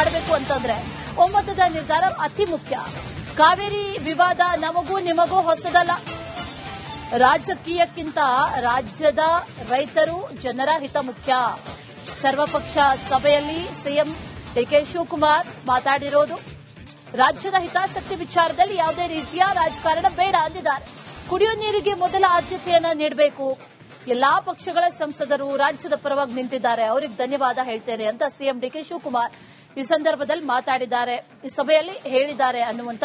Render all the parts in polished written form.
ಕಾಪಾಡಬೇಕು ಅಂತಂದ್ರೆ ಒಮ್ಮತದ ನಿರ್ಧಾರ ಅತಿ ಮುಖ್ಯ. ಕಾವೇರಿ ವಿವಾದ ನಮಗೂ ನಿಮಗೂ ಹೊಸದಲ್ಲ. ರಾಜಕೀಯಕ್ಕಿಂತ ರಾಜ್ಯದ ರೈತರು ಜನರ ಹಿತ ಮುಖ್ಯ. ಸರ್ವಪಕ್ಷ ಸಭೆಯಲ್ಲಿ ಸಿಎಂ ಡಿಕೆ ಶಿವಕುಮಾರ್ ಮಾತಾಡಿರೋದು ರಾಜ್ಯದ ಹಿತಾಸಕ್ತಿ ವಿಚಾರದಲ್ಲಿ ಯಾವುದೇ ರೀತಿಯ ರಾಜಕಾರಣ ಬೇಡ ಅಂದಿದ್ದಾರೆ. ಕುಡಿಯುವ ನೀರಿಗೆ ಮೊದಲ ಆದ್ಯತೆಯನ್ನ ನೀಡಬೇಕು. ಎಲ್ಲಾ ಪಕ್ಷಗಳ ಸಂಸದರು ರಾಜ್ಯದ ಪರವಾಗಿ ನಿಂತಿದ್ದಾರೆ, ಅವರಿಗೆ ಧನ್ಯವಾದ ಹೇಳ್ತೇನೆ ಅಂತ ಸಿಎಂ ಡಿಕೆ ಶಿವಕುಮಾರ್ ಈ ಸಂದರ್ಭದಲ್ಲಿ ಮಾತಾಡಿದ್ದಾರೆ, ಈ ಸಭೆಯಲ್ಲಿ ಹೇಳಿದ್ದಾರೆ ಅನ್ನುವಂತ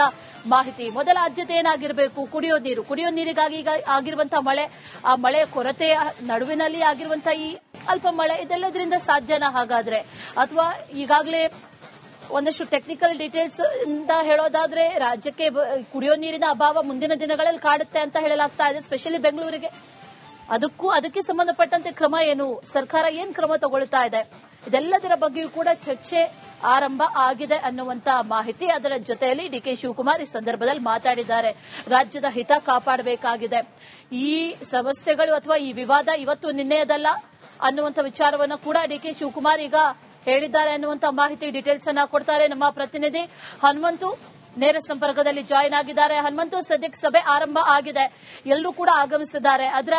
ಮಾಹಿತಿ. ಮೊದಲ ಆದ್ಯತೆ ಏನಾಗಿರಬೇಕು? ಕುಡಿಯೋ ನೀರು. ಕುಡಿಯೋ ನೀರಿಗಾಗಿ ಈಗ ಆಗಿರುವಂತಹ ಮಳೆ, ಆ ಮಳೆಯ ಕೊರತೆಯ ನಡುವಿನಲ್ಲಿ ಆಗಿರುವಂತಹ ಈ ಅಲ್ಪ ಮಳೆ, ಇದೆಲ್ಲದರಿಂದ ಸಾಧ್ಯನಾ ಹಾಗಾದ್ರೆ? ಅಥವಾ ಈಗಾಗಲೇ ಒಂದಷ್ಟು ಟೆಕ್ನಿಕಲ್ ಡೀಟೇಲ್ಸ್ ಇಂದ ಹೇಳೋದಾದ್ರೆ ರಾಜ್ಯಕ್ಕೆ ಕುಡಿಯೋ ನೀರಿನ ಅಭಾವ ಮುಂದಿನ ದಿನಗಳಲ್ಲಿ ಕಾಡುತ್ತೆ ಅಂತ ಹೇಳಲಾಗ್ತಾ ಇದೆ, ಸ್ಪೆಷಲಿ ಬೆಂಗಳೂರಿಗೆ. ಅದಕ್ಕೆ ಸಂಬಂಧಪಟ್ಟಂತೆ ಕ್ರಮ ಏನು? ಸರ್ಕಾರ ಏನ್ ಕ್ರಮ ತಗೊಳ್ತಾ ಇದೆ? ಇದೆಲ್ಲದರ ಬಗ್ಗೆಯೂ ಕೂಡ ಚರ್ಚೆ ಆರಂಭ ಆಗಿದೆ ಅನ್ನುವಂತ ಮಾಹಿತಿ. ಅದರ ಜೊತೆಯಲ್ಲಿ ಡಿಕೆ ಶಿವಕುಮಾರ್ ಈ ಸಂದರ್ಭದಲ್ಲಿ ಮಾತಾಡಿದ್ದಾರೆ. ರಾಜ್ಯದ ಹಿತ ಕಾಪಾಡಬೇಕಾಗಿದೆ. ಈ ಸಮಸ್ಯೆಗಳು ಅಥವಾ ಈ ವಿವಾದ ಇವತ್ತು ನಿನ್ನೆಯದಲ್ಲ ಅನ್ನುವಂಥ ವಿಚಾರವನ್ನು ಕೂಡ ಡಿಕೆ ಶಿವಕುಮಾರ್ ಈಗ ಹೇಳಿದ್ದಾರೆ ಅನ್ನುವಂತ ಮಾಹಿತಿ. ಡೀಟೇಲ್ಸ್ ಅನ್ನ ಕೊಡ್ತಾರೆ ನಮ್ಮ ಪ್ರತಿನಿಧಿ ಹನುಮಂತು, ನೇರ ಸಂಪರ್ಕದಲ್ಲಿ ಜಾಯಿನ್ ಆಗಿದ್ದಾರೆ. ಹನುಮಂತು, ಸದ್ಯಕ್ಕೆ ಸಭೆ ಆರಂಭ ಆಗಿದೆ, ಎಲ್ಲರೂ ಕೂಡ ಆಗಮಿಸಿದ್ದಾರೆ. ಅದರ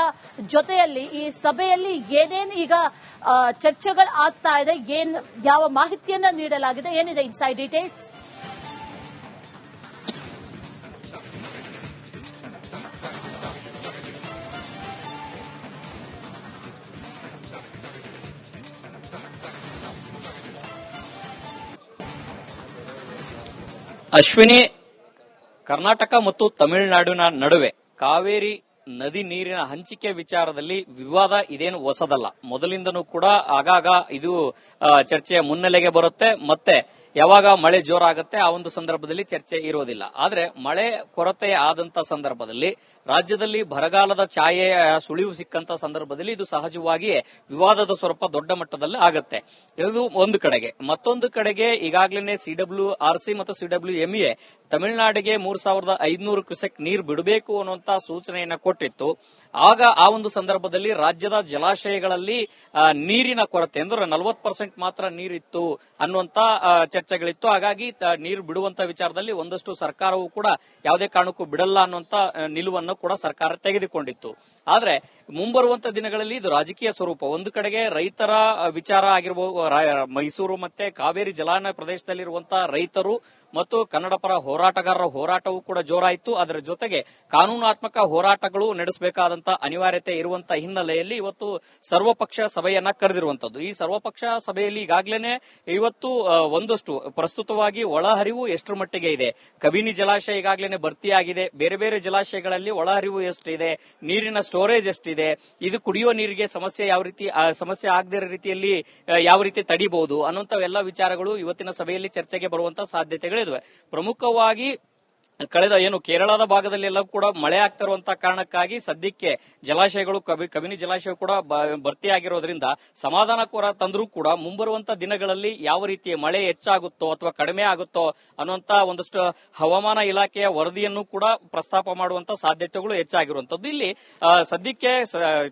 ಜೊತೆಯಲ್ಲಿ ಈ ಸಭೆಯಲ್ಲಿ ಏನೇನು ಈಗ ಚರ್ಚೆಗಳು ಆಗ್ತಾ ಇದೆ, ಯಾವ ಮಾಹಿತಿಯನ್ನ ನೀಡಲಾಗಿದೆ, ಏನಿದೆ ಇನ್ಸೈಡ್ ಡೀಟೇಲ್ಸ್? ಅಶ್ವಿನಿ, ಕರ್ನಾಟಕ ಮತ್ತು ತಮಿಳುನಾಡಿನ ನಡುವೆ ಕಾವೇರಿ ನದಿ ನೀರಿನ ಹಂಚಿಕೆ ವಿಚಾರದಲ್ಲಿ ವಿವಾದ ಇದೇನು ಹೊಸದಲ್ಲ. ಮೊದಲಿಂದನೂ ಕೂಡ ಆಗಾಗ ಇದು ಚರ್ಚೆಯ ಮುನ್ನೆಲೆಗೆ ಬರುತ್ತೆ. ಮತ್ತೆ ಯಾವಾಗ ಮಳೆ ಜೋರಾಗುತ್ತೆ ಆ ಒಂದು ಸಂದರ್ಭದಲ್ಲಿ ಚರ್ಚೆ ಇರೋದಿಲ್ಲ. ಆದ್ರೆ ಮಳೆ ಕೊರತೆ ಆದಂತ ಸಂದರ್ಭದಲ್ಲಿ, ರಾಜ್ಯದಲ್ಲಿ ಬರಗಾಲದ ಛಾಯೆಯ ಸುಳಿವು ಸಿಕ್ಕಂತ ಸಂದರ್ಭದಲ್ಲಿ ಇದು ಸಹಜವಾಗಿಯೇ ವಿವಾದದ ಸ್ವರೂಪ ದೊಡ್ಡ ಮಟ್ಟದಲ್ಲಿ ಆಗತ್ತೆ. ಇದು ಒಂದು ಕಡೆಗೆ. ಮತ್ತೊಂದು ಕಡೆಗೆ ಈಗಾಗಲೇ CWRC ಮತ್ತು CWMA ತಮಿಳುನಾಡಿಗೆ 3500 ಕ್ಯೂಸೆಕ್ ನೀರು ಬಿಡಬೇಕು ಅನ್ನುವಂತ ಸೂಚನೆಯನ್ನ ಕೊಟ್ಟಿತ್ತು. ಆಗ ಆ ಒಂದು ಸಂದರ್ಭದಲ್ಲಿ ರಾಜ್ಯದ ಜಲಾಶಯಗಳಲ್ಲಿ ನೀರಿನ ಕೊರತೆ ಅಂದ್ರೆ 40% ಮಾತ್ರ ನೀರಿತ್ತು ಅನ್ನುವಂತ ಚರ್ಚೆಗಳಿತ್ತು. ಹಾಗಾಗಿ ನೀರು ಬಿಡುವಂತ ವಿಚಾರದಲ್ಲಿ ಒಂದಷ್ಟು ಸರ್ಕಾರವು ಕೂಡ ಯಾವುದೇ ಕಾರಣಕ್ಕೂ ಬಿಡಲ್ಲ ಅನ್ನುವಂತ ನಿಲುವನ್ನು ಕೂಡ ಸರ್ಕಾರ ತೆಗೆದುಕೊಂಡಿತ್ತು. ಆದ್ರೆ ಮುಂಬರುವಂತ ದಿನಗಳಲ್ಲಿ ಇದು ರಾಜಕೀಯ ಸ್ವರೂಪ. ಒಂದು ಕಡೆಗೆ ರೈತರ ವಿಚಾರ ಆಗಿರಬಹುದು, ಮೈಸೂರು ಮತ್ತೆ ಕಾವೇರಿ ಜಲಾನಯ ಪ್ರದೇಶದಲ್ಲಿರುವಂತಹ ರೈತರು ಮತ್ತು ಕನ್ನಡ ಪರ ಹೋರಾಟಗಾರರ ಹೋರಾಟವೂ ಕೂಡ ಜೋರಾಯಿತು. ಅದರ ಜೊತೆಗೆ ಕಾನೂನಾತ್ಮಕ ಹೋರಾಟಗಳು ನಡೆಸಬೇಕಾದಂತಹ ಅನಿವಾರ್ಯತೆ ಇರುವಂತಹ ಹಿನ್ನೆಲೆಯಲ್ಲಿ ಇವತ್ತು ಸರ್ವಪಕ್ಷ ಸಭೆಯನ್ನ ಕರೆದಿರುವಂತದ್ದು. ಈ ಸರ್ವಪಕ್ಷ ಸಭೆಯಲ್ಲಿ ಈಗಾಗಲೇ ಇವತ್ತು ಒಂದಷ್ಟು ಪ್ರಸ್ತುತವಾಗಿ ಒಳಹರಿವು ಎಷ್ಟರ ಮಟ್ಟಿಗೆ ಇದೆ, ಕಬಿನಿ ಜಲಾಶಯ ಈಗಾಗಲೇ ಭರ್ತಿಯಾಗಿದೆ, ಬೇರೆ ಬೇರೆ ಜಲಾಶಯಗಳಲ್ಲಿ ಒಳಹರಿವು ಎಷ್ಟಿದೆ, ನೀರಿನ ಸ್ಟೋರೇಜ್ ಎಷ್ಟಿದೆ, ಇದು ಕುಡಿಯುವ ನೀರಿಗೆ ಸಮಸ್ಯೆ ಆಗದಿರೋ ರೀತಿಯಲ್ಲಿ ಯಾವ ರೀತಿ ತಡಿಬಹುದು ಅನ್ನುವಂಥವೆಲ್ಲ ವಿಚಾರಗಳು ಇವತ್ತಿನ ಸಭೆಯಲ್ಲಿ ಚರ್ಚೆಗೆ ಬರುವಂತಹ ಸಾಧ್ಯತೆಗಳಿವೆ. ಪ್ರಮುಖವಾಗಿ ಕಳೆದ ಕೇರಳದ ಭಾಗದಲ್ಲೆಲ್ಲ ಕೂಡ ಮಳೆ ಆಗ್ತಿರುವಂತಹ ಕಾರಣಕ್ಕಾಗಿ ಸದ್ಯಕ್ಕೆ ಜಲಾಶಯಗಳು ಕಬಿನಿ ಜಲಾಶಯ ಕೂಡ ಭರ್ತಿಯಾಗಿರೋದ್ರಿಂದ ಸಮಾಧಾನಕರ ತಂದ್ರೂ ಕೂಡ ಮುಂಬರುವಂತಹ ದಿನಗಳಲ್ಲಿ ಯಾವ ರೀತಿಯ ಮಳೆ ಹೆಚ್ಚಾಗುತ್ತೋ ಅಥವಾ ಕಡಿಮೆ ಆಗುತ್ತೋ ಅನ್ನುವಂತ ಒಂದಷ್ಟು ಹವಾಮಾನ ಇಲಾಖೆಯ ವರದಿಯನ್ನು ಕೂಡ ಪ್ರಸ್ತಾಪ ಮಾಡುವಂತ ಸಾಧ್ಯತೆಗಳು ಹೆಚ್ಚಾಗಿರುವಂತದ್ದು. ಇಲ್ಲಿ ಸದ್ಯಕ್ಕೆ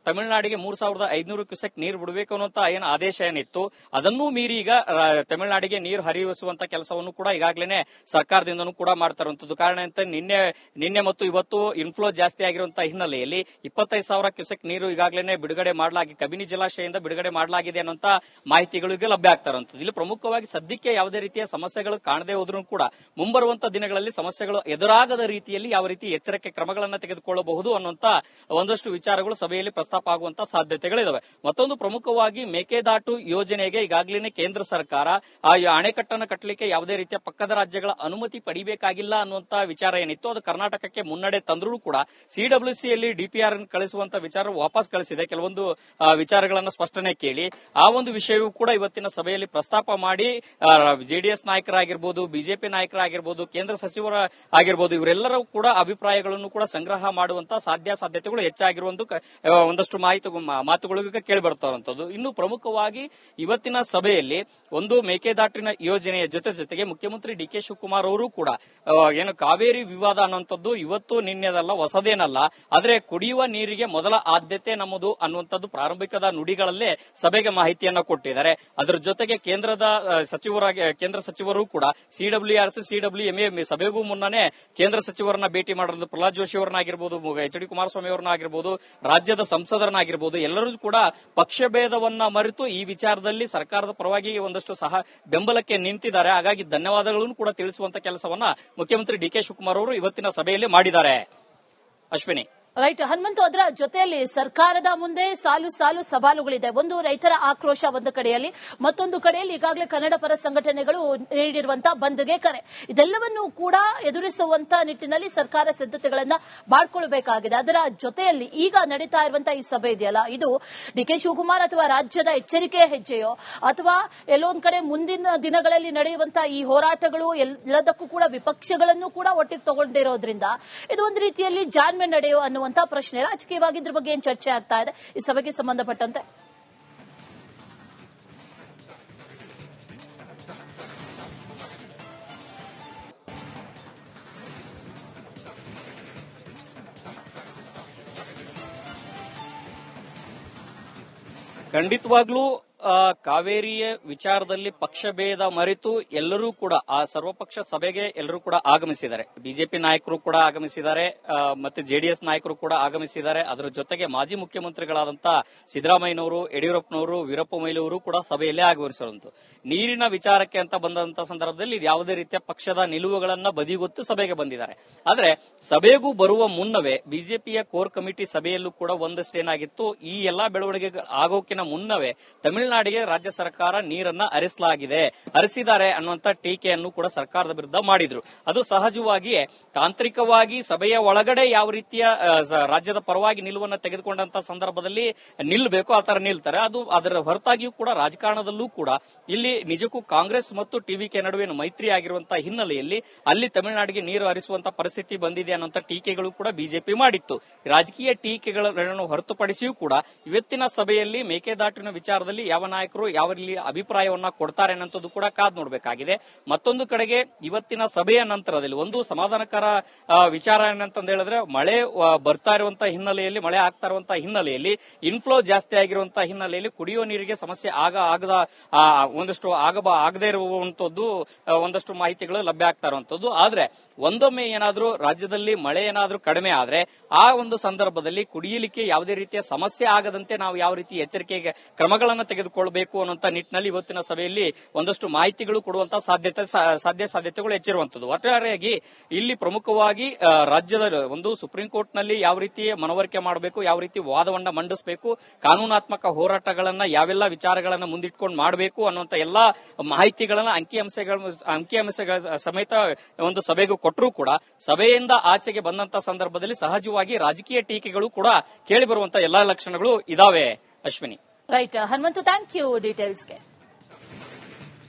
ತಮಿಳುನಾಡಿಗೆ 3500 ಕ್ಯೂಸೆಕ್ ನೀರು ಬಿಡಬೇಕು ಅನ್ನುವಂತ ಏನು ಆದೇಶ ಏನಿತ್ತು ಅದನ್ನೂ ಮೀರಿ ಈಗ ತಮಿಳುನಾಡಿಗೆ ನೀರು ಹರಿಸುವಂತ ಕೆಲಸವನ್ನು ಕೂಡ ಈಗಾಗಲೇ ಸರ್ಕಾರದಿಂದನೂ ಕೂಡ ಮಾಡ್ತಾ ಇರುವಂತದ್ದು. ಕಾರಣ ಅಂತ ನಿನ್ನೆ ಮತ್ತು ಇವತ್ತು ಇನ್ಫ್ಲೋ ಜಾಸ್ತಿ ಆಗಿರುವಂತಹ ಹಿನ್ನೆಲೆಯಲ್ಲಿ 25,000 ಕ್ಯೂಸೆಕ್ ನೀರು ಈಗಾಗಲೇ ಬಿಡುಗಡೆ ಮಾಡಲಾಗಿದೆ, ಕಬಿನಿ ಜಲಾಶಯದಿಂದ ಬಿಡುಗಡೆ ಮಾಡಲಾಗಿದೆ ಅನ್ನುವಂತ ಮಾಹಿತಿಗಳಿಗೆ ಲಭ್ಯ ಆಗ್ತಾ ಇರುವಂತದ್ದು. ಇಲ್ಲಿ ಪ್ರಮುಖವಾಗಿ ಸದ್ಯಕ್ಕೆ ಯಾವುದೇ ರೀತಿಯ ಸಮಸ್ಯೆಗಳು ಕಾಣದೇ ಹೋದ್ರೂ ಕೂಡ ಮುಂಬರುವಂತಹ ದಿನಗಳಲ್ಲಿ ಸಮಸ್ಯೆಗಳು ಎದುರಾಗದ ರೀತಿಯಲ್ಲಿ ಯಾವ ರೀತಿ ಎಚ್ಚರಿಕೆ ಕ್ರಮಗಳನ್ನು ತೆಗೆದುಕೊಳ್ಳಬಹುದು ಅನ್ನುವಂತ ಒಂದಷ್ಟು ವಿಚಾರಗಳು ಸಭೆಯಲ್ಲಿ ಪ್ರಸ್ತಾಪ ಆಗುವಂತಹ ಸಾಧ್ಯತೆಗಳಿದಾವೆ. ಮತ್ತೊಂದು ಪ್ರಮುಖವಾಗಿ ಮೇಕೆದಾಟು ಯೋಜನೆಗೆ ಈಗಾಗಲೇ ಕೇಂದ್ರ ಸರ್ಕಾರ ಆ ಅಣೆಕಟ್ಟನ್ನು ಕಟ್ಟಲಿಕ್ಕೆ ಯಾವುದೇ ರೀತಿಯ ಪಕ್ಕದ ರಾಜ್ಯಗಳ ಅನುಮತಿ ಪಡಿಬೇಕಾಗಿಲ್ಲ ಅನ್ನುವಂತ ವಿಚಾರ ಏನಿತ್ತು ಅದು ಕರ್ನಾಟಕಕ್ಕೆ ಮುನ್ನಡೆ ತಂದ್ರೂ ಕೂಡ ಸಿಡಬ್ಲ್ಯೂಸಿಯಲ್ಲಿ ಡಿಪಿಆರ್ ಕಳಿಸುವಂತ ವಿಚಾರ ವಾಪಸ್ ಕಳಿಸಿದೆ. ಕೆಲವೊಂದು ವಿಚಾರಗಳನ್ನು ಸ್ಪಷ್ಟನೆ ಕೇಳಿ ಆ ಒಂದು ವಿಷಯವೂ ಕೂಡ ಇವತ್ತಿನ ಸಭೆಯಲ್ಲಿ ಪ್ರಸ್ತಾಪ ಮಾಡಿ ಜೆಡಿಎಸ್ ನಾಯಕರಾಗಿರ್ಬೋದು, ಬಿಜೆಪಿ ನಾಯಕರಾಗಿರ್ಬೋದು, ಕೇಂದ್ರ ಸಚಿವರ ಆಗಿರ್ಬೋದು, ಇವರೆಲ್ಲರೂ ಕೂಡ ಅಭಿಪ್ರಾಯಗಳನ್ನು ಕೂಡ ಸಂಗ್ರಹ ಮಾಡುವಂತ ಸಾಧ್ಯತೆಗಳು ಹೆಚ್ಚಾಗಿರುವಂತ ಒಂದಷ್ಟು ಮಾತುಗಳು ಕೇಳಿ ಬರ್ತಾ ಇರುವಂತದ್ದು. ಇನ್ನು ಪ್ರಮುಖವಾಗಿ ಇವತ್ತಿನ ಸಭೆಯಲ್ಲಿ ಒಂದು ಮೇಕೆದಾಟಿನ ಯೋಜನೆಯ ಜೊತೆಗೆ ಮುಖ್ಯಮಂತ್ರಿ ಡಿಕೆ ಶಿವಕುಮಾರ್ ಅವರು ಕೂಡ ಕಾವೇರಿ ವಿವಾದ ಅನ್ನುವಂಥದ್ದು ಇವತ್ತು ನಿನ್ನೆದಲ್ಲ, ಹೊಸದೇನಲ್ಲ. ಆದ್ರೆ ಕುಡಿಯುವ ನೀರಿಗೆ ಮೊದಲ ಆದ್ಯತೆ ನಮ್ಮದು ಅನ್ನುವಂಥದ್ದು ಪ್ರಾರಂಭಿಕದ ನುಡಿಗಳಲ್ಲೇ ಸಭೆಗೆ ಮಾಹಿತಿಯನ್ನ ಕೊಟ್ಟಿದ್ದಾರೆ. ಅದರ ಜೊತೆಗೆ ಕೇಂದ್ರ ಸಚಿವರು ಕೂಡ CWRC CWMA ಸಭೆಗೂ ಮುನ್ನನೇ ಕೇಂದ್ರ ಸಚಿವರನ್ನ ಭೇಟಿ ಮಾಡಿರೋದು, ಪ್ರಹ್ಲಾದ್ ಜೋಶಿ ಅವರನ್ನಾಗಿರ್ಬೋದು, HD ಕುಮಾರಸ್ವಾಮಿ ಅವರನ್ನಾಗಿರ್ಬೋದು, ರಾಜ್ಯದ ಸಂಸದರನ್ನಾಗಿರ್ಬೋದು, ಎಲ್ಲರೂ ಕೂಡ ಪಕ್ಷಭೇದವನ್ನ ಮರೆತು ಈ ವಿಚಾರದಲ್ಲಿ ಸರ್ಕಾರದ ಪರವಾಗಿ ಒಂದಷ್ಟು ಸಹ ಬೆಂಬಲಕ್ಕೆ ನಿಂತಿದ್ದಾರೆ. ಹಾಗಾಗಿ ಧನ್ಯವಾದಗಳನ್ನು ಕೂಡ ತಿಳಿಸುವಂತ ಕೆಲಸವನ್ನ ಮುಖ್ಯಮಂತ್ರಿ DK ಶಿವಕುಮಾರ್ ಅವರು ಇವತ್ತಿನ ಸಭೆಯಲ್ಲಿ ಮಾಡಿದ್ದಾರೆ. ಅಶ್ವಿನಿ, ರೈಟ್ ಹನುಮಂತು, ಅದರ ಜೊತೆಯಲ್ಲಿ ಸರ್ಕಾರದ ಮುಂದೆ ಸಾಲು ಸಾಲು ಸವಾಲುಗಳಿದೆ. ಒಂದು ರೈತರ ಆಕ್ರೋಶ ಒಂದು ಕಡೆಯಲ್ಲಿ, ಮತ್ತೊಂದು ಕಡೆಯಲ್ಲಿ ಈಗಾಗಲೇ ಕನ್ನಡ ಪರ ಸಂಘಟನೆಗಳು ನೀಡಿರುವಂತಹ ಬಂದ್ಗೆ ಕರೆ. ಇದೆಲ್ಲವನ್ನೂ ಕೂಡ ಎದುರಿಸುವಂತ ನಿಟ್ಟಿನಲ್ಲಿ ಸರ್ಕಾರ ಸಿದ್ಧತೆಗಳನ್ನ ಮಾಡಿಕೊಳ್ಳಬೇಕಾಗಿದೆ. ಅದರ ಜೊತೆಯಲ್ಲಿ ಈಗ ನಡೀತಾ ಇರುವಂತಹ ಈ ಸಭೆ ಇದೆಯಲ್ಲ, ಇದು DK ಶಿವಕುಮಾರ್ ಅಥವಾ ರಾಜ್ಯದ ಎಚ್ಚರಿಕೆಯ ಹೆಜ್ಜೆಯೋ ಅಥವಾ ಎಲ್ಲೊಂದ್ ಕಡೆ ಮುಂದಿನ ದಿನಗಳಲ್ಲಿ ನಡೆಯುವಂತಹ ಈ ಹೋರಾಟಗಳು ಎಲ್ಲದಕ್ಕೂ ಕೂಡ ವಿಪಕ್ಷಗಳನ್ನು ಕೂಡ ಒಟ್ಟಿಗೆ ತಗೊಂಡಿರೋದ್ರಿಂದ ಇದು ಒಂದು ರೀತಿಯಲ್ಲಿ ಜಾಣ್ಮೆ ನಡೆಯೋ ಅನ್ನುವ ಪ್ರಶ್ನೆ ರಾಜಕೀಯವಾಗಿ ಇದ್ರ ಬಗ್ಗೆ ಏನ್ ಚರ್ಚೆ ಆಗ್ತಾ ಇದೆ ಈ ಸಭೆಗೆ ಸಂಬಂಧಪಟ್ಟಂತೆ? ಖಂಡಿತವಾಗ್ಲೂ ಕಾವೇರಿಯ ವಿಚಾರದಲ್ಲಿ ಪಕ್ಷಭೇದ ಮರೆತು ಎಲ್ಲರೂ ಕೂಡ ಆ ಸರ್ವಪಕ್ಷ ಸಭೆಗೆ ಎಲ್ಲರೂ ಕೂಡ ಆಗಮಿಸಿದ್ದಾರೆ. ಬಿಜೆಪಿ ನಾಯಕರು ಕೂಡ ಆಗಮಿಸಿದ್ದಾರೆ, ಮತ್ತೆ JDS ನಾಯಕರು ಕೂಡ ಆಗಮಿಸಿದ್ದಾರೆ. ಅದರ ಜೊತೆಗೆ ಮಾಜಿ ಮುಖ್ಯಮಂತ್ರಿಗಳಾದಂತಹ ಸಿದ್ದರಾಮಯ್ಯನವರು, ಯಡಿಯೂರಪ್ಪನವರು, ವೀರಪ್ಪ ಮೊಯ್ಲಿಯವರು ಕೂಡ ಸಭೆಯಲ್ಲೇ ಆಗಮಿಸಿರುವಂತು. ನೀರಿನ ವಿಚಾರಕ್ಕೆ ಅಂತ ಬಂದಂತಹ ಸಂದರ್ಭದಲ್ಲಿ ಯಾವುದೇ ರೀತಿಯ ಪಕ್ಷದ ನಿಲುವುಗಳನ್ನ ಬದಿಗೊತ್ತು ಸಭೆಗೆ ಬಂದಿದ್ದಾರೆ. ಆದ್ರೆ ಸಭೆಗೂ ಬರುವ ಮುನ್ನವೇ ಬಿಜೆಪಿಯ ಕೋರ್ ಕಮಿಟಿ ಸಭೆಯಲ್ಲೂ ಕೂಡ ಒಂದಷ್ಟೇನಾಗಿತ್ತು, ಈ ಎಲ್ಲಾ ಬೆಳವಣಿಗೆ ಆಗೋಕಿನ ಮುನ್ನವೇ ತಮಿಳುನಾಡಿಗೆ ರಾಜ್ಯ ಸರ್ಕಾರ ನೀರನ್ನ ಹರಿಸಿದ್ದಾರೆ ಅನ್ನುವಂತ ಟೀಕೆಯನ್ನು ಕೂಡ ಸರ್ಕಾರದ ವಿರುದ್ಧ ಮಾಡಿದ್ರು. ಅದು ಸಹಜವಾಗಿಯೇ ತಾಂತ್ರಿಕವಾಗಿ ಸಭೆಯ ಒಳಗಡೆ ಯಾವ ರೀತಿಯ ರಾಜ್ಯದ ಪರವಾಗಿ ನಿಲುವನ್ನು ತೆಗೆದುಕೊಂಡಂತ ಸಂದರ್ಭದಲ್ಲಿ ನಿಲ್ಲಬೇಕು ಆ ತರ ನಿಲ್ತಾರೆ. ಅದು ಅದರ ಹೊರತಾಗಿಯೂ ಕೂಡ ರಾಜಕಾರಣದಲ್ಲೂ ಕೂಡ ಇಲ್ಲಿ ನಿಜಕ್ಕೂ ಕಾಂಗ್ರೆಸ್ ಮತ್ತು TVK ನಡುವೆ ಮೈತ್ರಿ ಆಗಿರುವಂತಹ ಹಿನ್ನೆಲೆಯಲ್ಲಿ ಅಲ್ಲಿ ತಮಿಳುನಾಡಿಗೆ ನೀರು ಹರಿಸುವಂತ ಪರಿಸ್ಥಿತಿ ಬಂದಿದೆ ಅನ್ನುವಂತ ಟೀಕೆಗಳು ಕೂಡ ಬಿಜೆಪಿ ಮಾಡಿತ್ತು. ರಾಜಕೀಯ ಟೀಕೆಗಳನ್ನು ಹೊರತುಪಡಿಸಿಯೂ ಕೂಡ ಇವತ್ತಿನ ಸಭೆಯಲ್ಲಿ ಮೇಕೆದಾಟಿನ ವಿಚಾರದಲ್ಲಿ ಯಾವ ನಾಯಕರು ಯಾವ ಅಭಿಪ್ರಾಯವನ್ನ ಕೊಡ್ತಾರೆ ಅನ್ನೋದು ಕೂಡ ಕಾದ್ ನೋಡಬೇಕಾಗಿದೆ. ಮತ್ತೊಂದು ಕಡೆಗೆ ಇವತ್ತಿನ ಸಭೆಯ ನಂತರದಲ್ಲಿ ಒಂದು ಸಮಾಧಾನಕರ ವಿಚಾರ ಏನಂತ ಹೇಳಿದ್ರೆ, ಮಳೆ ಬರ್ತಾ ಇರುವಂತಹ ಹಿನ್ನೆಲೆಯಲ್ಲಿ, ಮಳೆ ಆಗ್ತಾ ಇರುವಂತಹ ಹಿನ್ನೆಲೆಯಲ್ಲಿ, ಇನ್ಫ್ಲೋ ಜಾಸ್ತಿ ಆಗಿರುವಂತಹ ಹಿನ್ನೆಲೆಯಲ್ಲಿ ಕುಡಿಯುವ ನೀರಿಗೆ ಸಮಸ್ಯೆ ಆಗದೇ ಇರುವಂತದ್ದು ಒಂದಷ್ಟು ಮಾಹಿತಿಗಳು ಲಭ್ಯ ಆಗ್ತಾ ಇರುವಂತದ್ದು. ಆದ್ರೆ ಒಂದೊಮ್ಮೆ ಏನಾದ್ರೂ ರಾಜ್ಯದಲ್ಲಿ ಮಳೆ ಏನಾದ್ರೂ ಕಡಿಮೆ ಆದ್ರೆ ಆ ಒಂದು ಸಂದರ್ಭದಲ್ಲಿ ಕುಡಿಯಲಿಕ್ಕೆ ಯಾವುದೇ ರೀತಿಯ ಸಮಸ್ಯೆ ಆಗದಂತೆ ನಾವು ಯಾವ ರೀತಿ ಎಚ್ಚರಿಕೆಗೆ ಕ್ರಮಗಳನ್ನು ತೆಗೆದುಕೊಳ್ಳಬೇಕು ಅನ್ನುವಂತ ನಿಟ್ಟಿನಲ್ಲಿ ಇವತ್ತಿನ ಸಭೆಯಲ್ಲಿ ಒಂದಷ್ಟು ಮಾಹಿತಿಗಳು ಕೊಡುವಂತಹ ಸಾಧ್ಯತೆಗಳು ಹೆಚ್ಚಿರುವಂತದ್ದು. ಒಟ್ಟಾರೆಯಾಗಿ ಇಲ್ಲಿ ಪ್ರಮುಖವಾಗಿ ರಾಜ್ಯದ ಒಂದು ಸುಪ್ರೀಂ ಕೋರ್ಟ್ ನಲ್ಲಿ ಯಾವ ರೀತಿ ಮನವರಿಕೆ ಮಾಡಬೇಕು, ಯಾವ ರೀತಿ ವಾದವನ್ನ ಮಂಡಿಸಬೇಕು, ಕಾನೂನಾತ್ಮಕ ಹೋರಾಟಗಳನ್ನ ಯಾವೆಲ್ಲ ವಿಚಾರಗಳನ್ನ ಮುಂದಿಟ್ಕೊಂಡು ಮಾಡಬೇಕು ಅನ್ನುವಂತ ಎಲ್ಲಾ ಮಾಹಿತಿಗಳನ್ನ ಅಂಕಿಅಂಶಗಳ ಸಮೇತ ಒಂದು ಸಭೆಗೂ ಕೊಟ್ಟರೂ ಕೂಡ ಸಭೆಯಿಂದ ಆಚೆಗೆ ಬಂದಂತ ಸಂದರ್ಭದಲ್ಲಿ ಸಹಜವಾಗಿ ರಾಜಕೀಯ ಟೀಕೆಗಳು ಕೂಡ ಕೇಳಿ ಬರುವಂತಹ ಎಲ್ಲಾ ಲಕ್ಷಣಗಳು ಇದಾವೆ. Ashwini, right Hanumanthu, thank you ಡೀಟೇಲ್ಸ್ಗೆ.